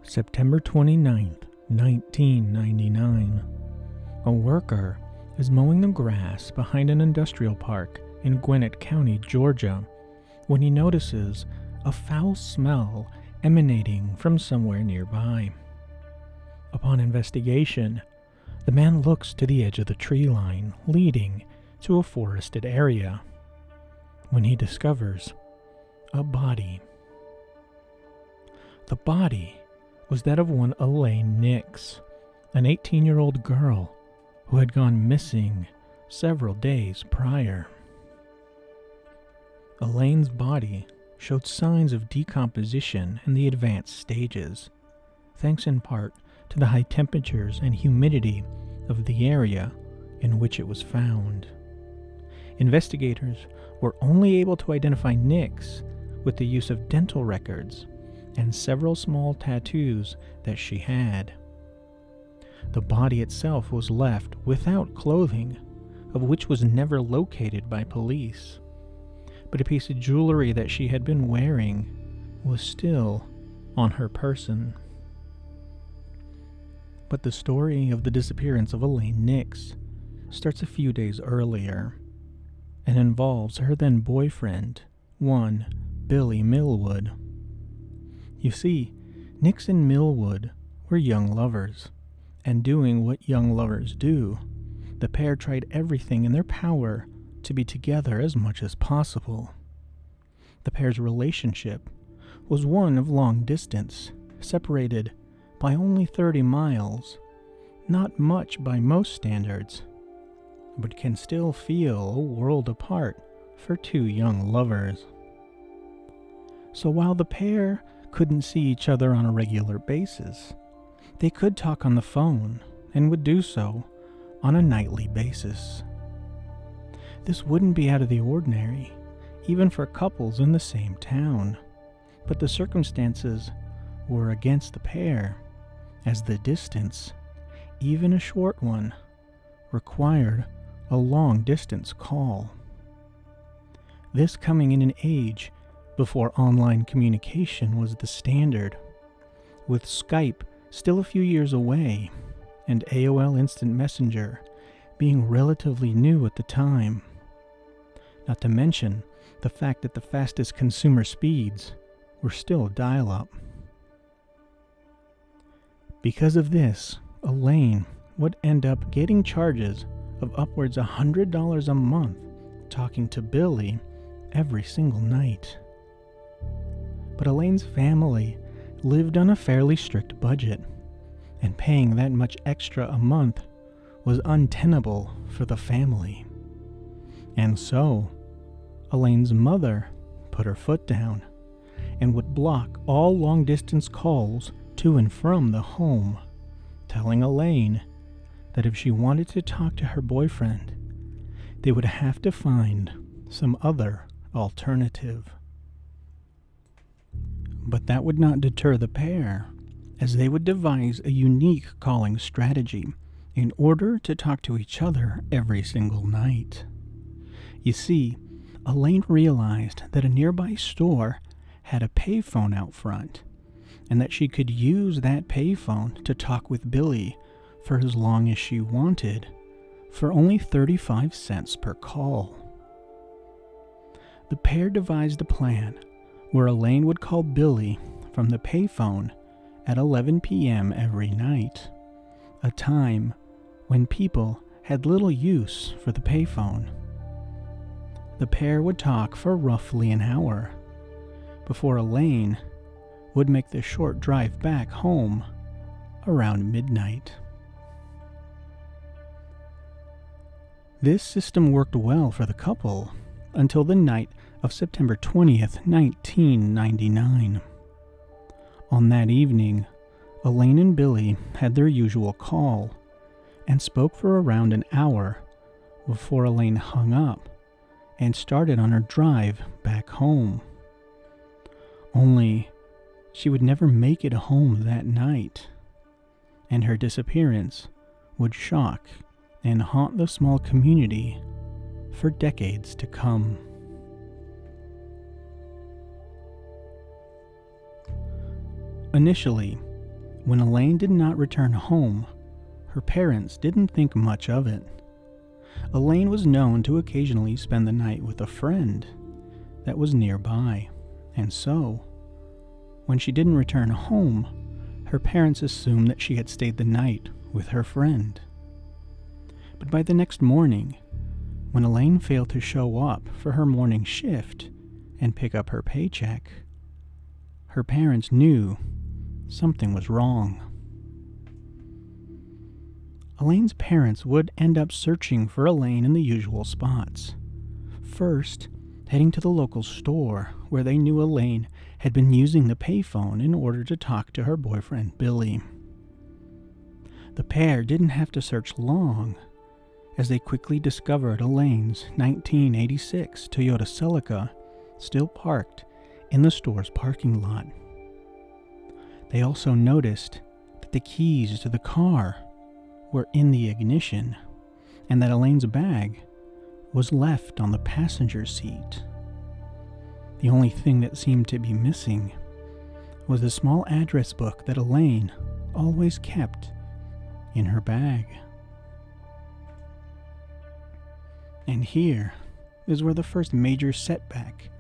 September 29th, 1999. A worker is mowing the grass behind an industrial park in Gwinnett County, Georgia, when he notices a foul smell emanating from somewhere nearby. Upon investigation, the man looks to the edge of the tree line leading to a forested area, when he discovers a body. The body was that of one Elaine Nix, an 18-year-old girl who had gone missing several days prior. Elaine's body showed signs of decomposition in the advanced stages, thanks in part to the high temperatures and humidity of the area in which it was found. Investigators were only able to identify Nix with the use of dental records and several small tattoos that she had. The body itself was left without clothing, of which was never located by police, but a piece of jewelry that she had been wearing was still on her person. But the story of the disappearance of Elaine Nix starts a few days earlier and involves her then boyfriend, one Billy Millwood. You see, Nix and Millwood were young lovers, and doing what young lovers do, the pair tried everything in their power to be together as much as possible. The pair's relationship was one of long distance, separated by only 30 miles, not much by most standards, but can still feel a world apart for two young lovers. So while the pair couldn't see each other on a regular basis, they could talk on the phone and would do so on a nightly basis. This wouldn't be out of the ordinary, even for couples in the same town, but the circumstances were against the pair, as the distance, even a short one, required a long-distance call. This coming in an age before online communication was the standard, with Skype still a few years away and AOL Instant Messenger being relatively new at the time. Not to mention the fact that the fastest consumer speeds were still dial-up. Because of this, Elaine would end up getting charges of upwards $100 a month talking to Billy every single night. But Elaine's family lived on a fairly strict budget, and paying that much extra a month was untenable for the family. And so, Elaine's mother put her foot down and would block all long-distance calls to and from the home, telling Elaine that if she wanted to talk to her boyfriend, they would have to find some other alternative. But that would not deter the pair, as they would devise a unique calling strategy in order to talk to each other every single night. You see, Elaine realized that a nearby store had a payphone out front, and that she could use that payphone to talk with Billy for as long as she wanted, for only 35 cents per call. The pair devised a plan where Elaine would call Billy from the payphone at 11 p.m. every night, a time when people had little use for the payphone. The pair would talk for roughly an hour before Elaine would make the short drive back home around midnight. This system worked well for the couple until the night of September 20th, 1999. On that evening, Elaine and Billy had their usual call and spoke for around an hour before Elaine hung up and started on her drive back home. Only she would never make it home that night, and her disappearance would shock and haunt the small community for decades to come. Initially, When Elaine did not return home, her parents didn't think much of it. Elaine was known to occasionally spend the night with a friend that was nearby, and so, when she didn't return home, her parents assumed that she had stayed the night with her friend. But by the next morning, when Elaine failed to show up for her morning shift and pick up her paycheck, her parents knew something was wrong. Elaine's parents would end up searching for Elaine in the usual spots. First, heading to the local store where they knew Elaine had been using the payphone in order to talk to her boyfriend Billy. The pair didn't have to search long, as they quickly discovered Elaine's 1986 Toyota Celica still parked in the store's parking lot. They also noticed that the keys to the car were in the ignition, and that Elaine's bag was left on the passenger seat. The only thing that seemed to be missing was a small address book that Elaine always kept in her bag. And here is where the first major setback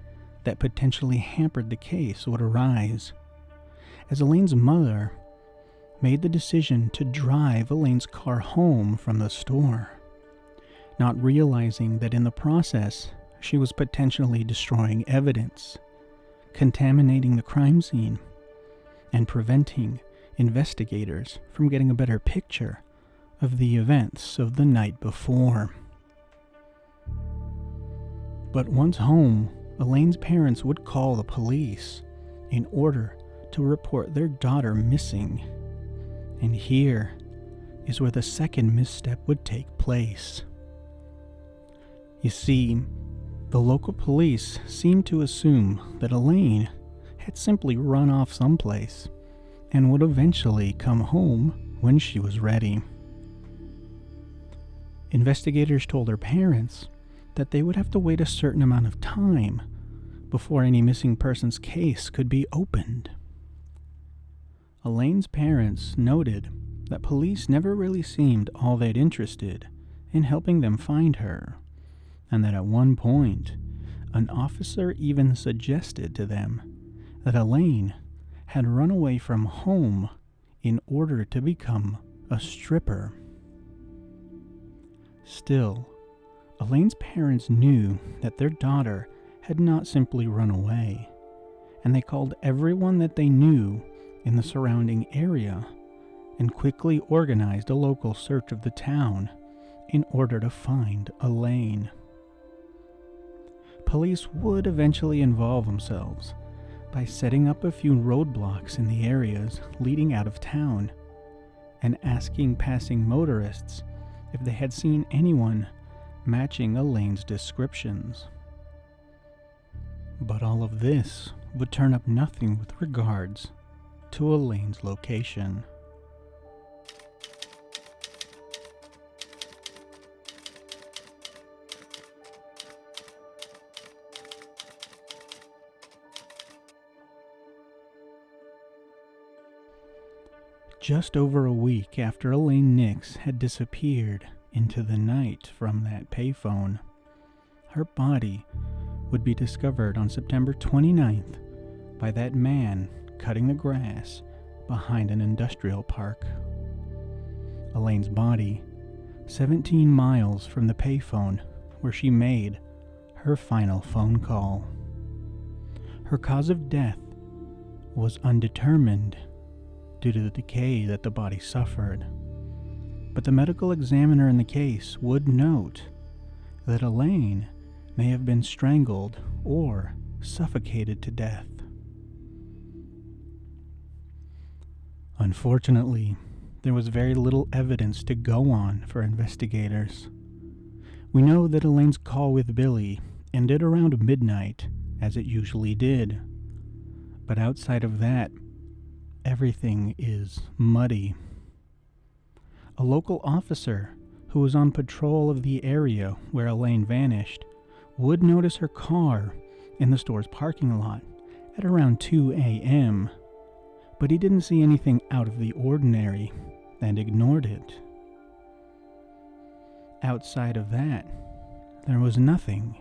that potentially hampered the case would arise, as Elaine's mother made the decision to drive Elaine's car home from the store, not realizing that in the process she was potentially destroying evidence, contaminating the crime scene, and preventing investigators from getting a better picture of the events of the night before. But once home, Elaine's parents would call the police in order to report their daughter missing. And here is where the second misstep would take place. You see, the local police seemed to assume that Elaine had simply run off someplace and would eventually come home when she was ready. Investigators told her parents that they would have to wait a certain amount of time before any missing persons case could be opened. Elaine's parents noted that police never really seemed all that interested in helping them find her, and that at one point, an officer even suggested to them that Elaine had run away from home in order to become a stripper. Still, Elaine's parents knew that their daughter had not simply run away, and they called everyone that they knew in the surrounding area and quickly organized a local search of the town in order to find Elaine. Police would eventually involve themselves by setting up a few roadblocks in the areas leading out of town and asking passing motorists if they had seen anyone matching Elaine's descriptions. But all of this would turn up nothing with regards to Elaine's location. Just over a week after Elaine Nix had disappeared into the night from that payphone, her body would be discovered on September 29th by that man cutting the grass behind an industrial park. Elaine's body, 17 miles from the payphone where she made her final phone call. Her cause of death was undetermined due to the decay that the body suffered, but the medical examiner in the case would note that Elaine may have been strangled or suffocated to death. Unfortunately, there was very little evidence to go on for investigators. We know that Elaine's call with Billy ended around midnight, as it usually did, but outside of that, everything is muddy. A local officer who was on patrol of the area where Elaine vanished would notice her car in the store's parking lot at around 2 a.m., but he didn't see anything out of the ordinary and ignored it. Outside of that, there was nothing.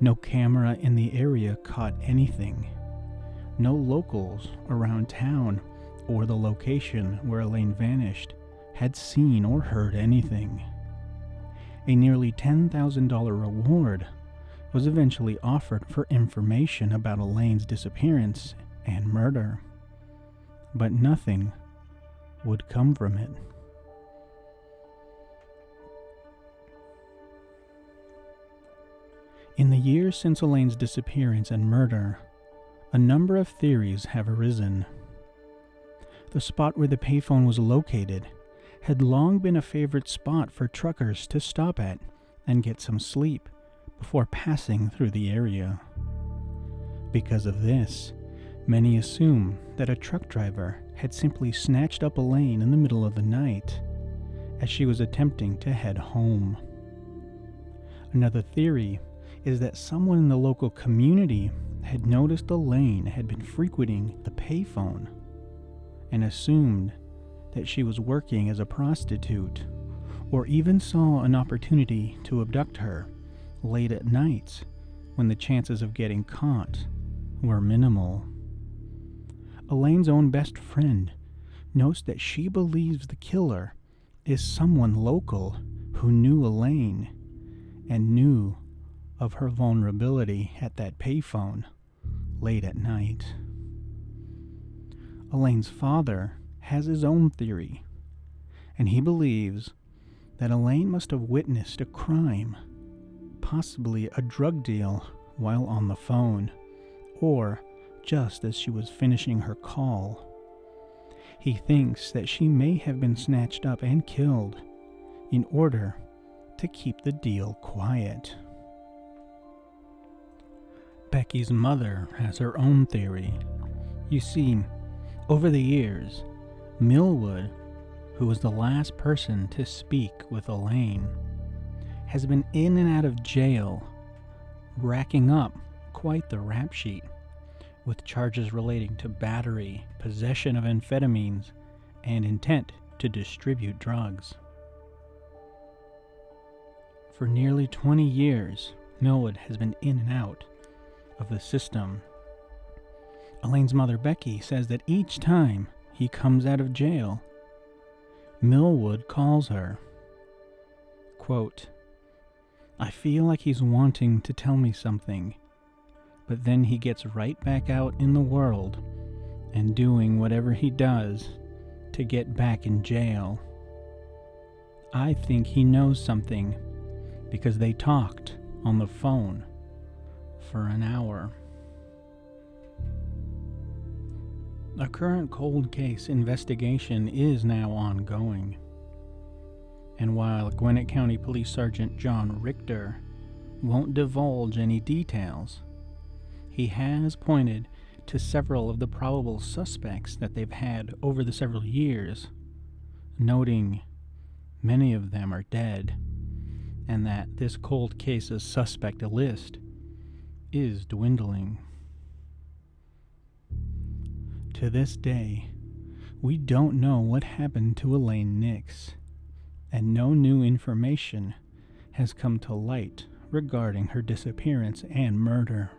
No camera in the area caught anything. No locals around town or the location where Elaine vanished had seen or heard anything. A nearly $10,000 reward was eventually offered for information about Elaine's disappearance and murder, but nothing would come from it. In the years since Elaine's disappearance and murder, a number of theories have arisen. The spot where the payphone was located had long been a favorite spot for truckers to stop at and get some sleep before passing through the area. Because of this, many assume that a truck driver had simply snatched up Elaine in the middle of the night as she was attempting to head home. Another theory is that someone in the local community had noticed Elaine had been frequenting the payphone and assumed that she was working as a prostitute, or even saw an opportunity to abduct her late at night when the chances of getting caught were minimal. Elaine's own best friend notes that she believes the killer is someone local who knew Elaine and knew of her vulnerability at that payphone late at night. Elaine's father has his own theory, and he believes that Elaine must have witnessed a crime, possibly a drug deal, while on the phone, or just as she was finishing her call. He thinks that she may have been snatched up and killed in order to keep the deal quiet. Becky's mother has her own theory. You see, over the years, Millwood, who was the last person to speak with Elaine, has been in and out of jail, racking up quite the rap sheet, with charges relating to battery, possession of amphetamines, and intent to distribute drugs. For nearly 20 years, Millwood has been in and out of the system. Elaine's mother, Becky, says that each time he comes out of jail, Millwood calls her. Quote, "I feel like he's wanting to tell me something, but then he gets right back out in the world and doing whatever he does to get back in jail. I think he knows something because they talked on the phone for an hour." A current cold case investigation is now ongoing, and while Gwinnett County Police Sergeant John Richter won't divulge any details, he has pointed to several of the probable suspects that they've had over the several years, noting many of them are dead, and that this cold case's suspect list is dwindling. To this day, we don't know what happened to Elaine Nix, and no new information has come to light regarding her disappearance and murder.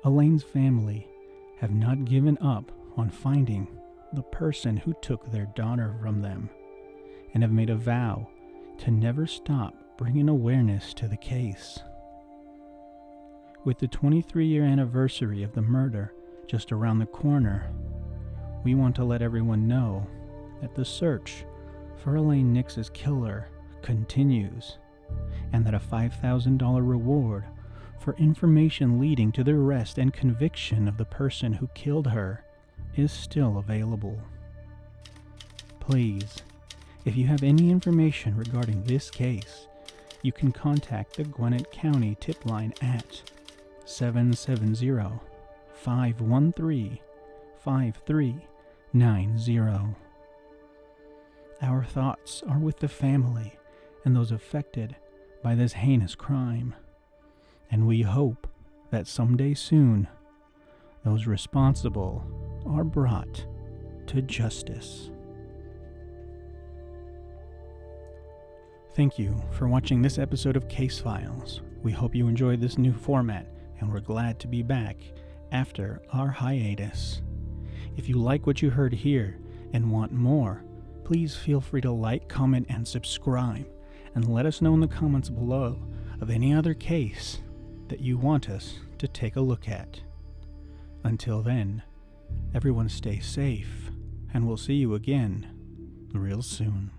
Elaine's family have not given up on finding the person who took their daughter from them, and have made a vow to never stop bringing awareness to the case. With the 23-year anniversary of the murder just around the corner, we want to let everyone know that the search for Elaine Nix's killer continues, and that a $5,000 reward for information leading to the arrest and conviction of the person who killed her is still available. Please, if you have any information regarding this case, you can contact the Gwinnett County tip line at 770-513-5390. Our thoughts are with the family and those affected by this heinous crime, and we hope that someday soon, those responsible are brought to justice. Thank you for watching this episode of Case Files. We hope you enjoyed this new format, and we're glad to be back after our hiatus. If you like what you heard here and want more, please feel free to like, comment, and subscribe, and let us know in the comments below of any other case that you want us to take a look at. Until then, everyone stay safe, and we'll see you again real soon.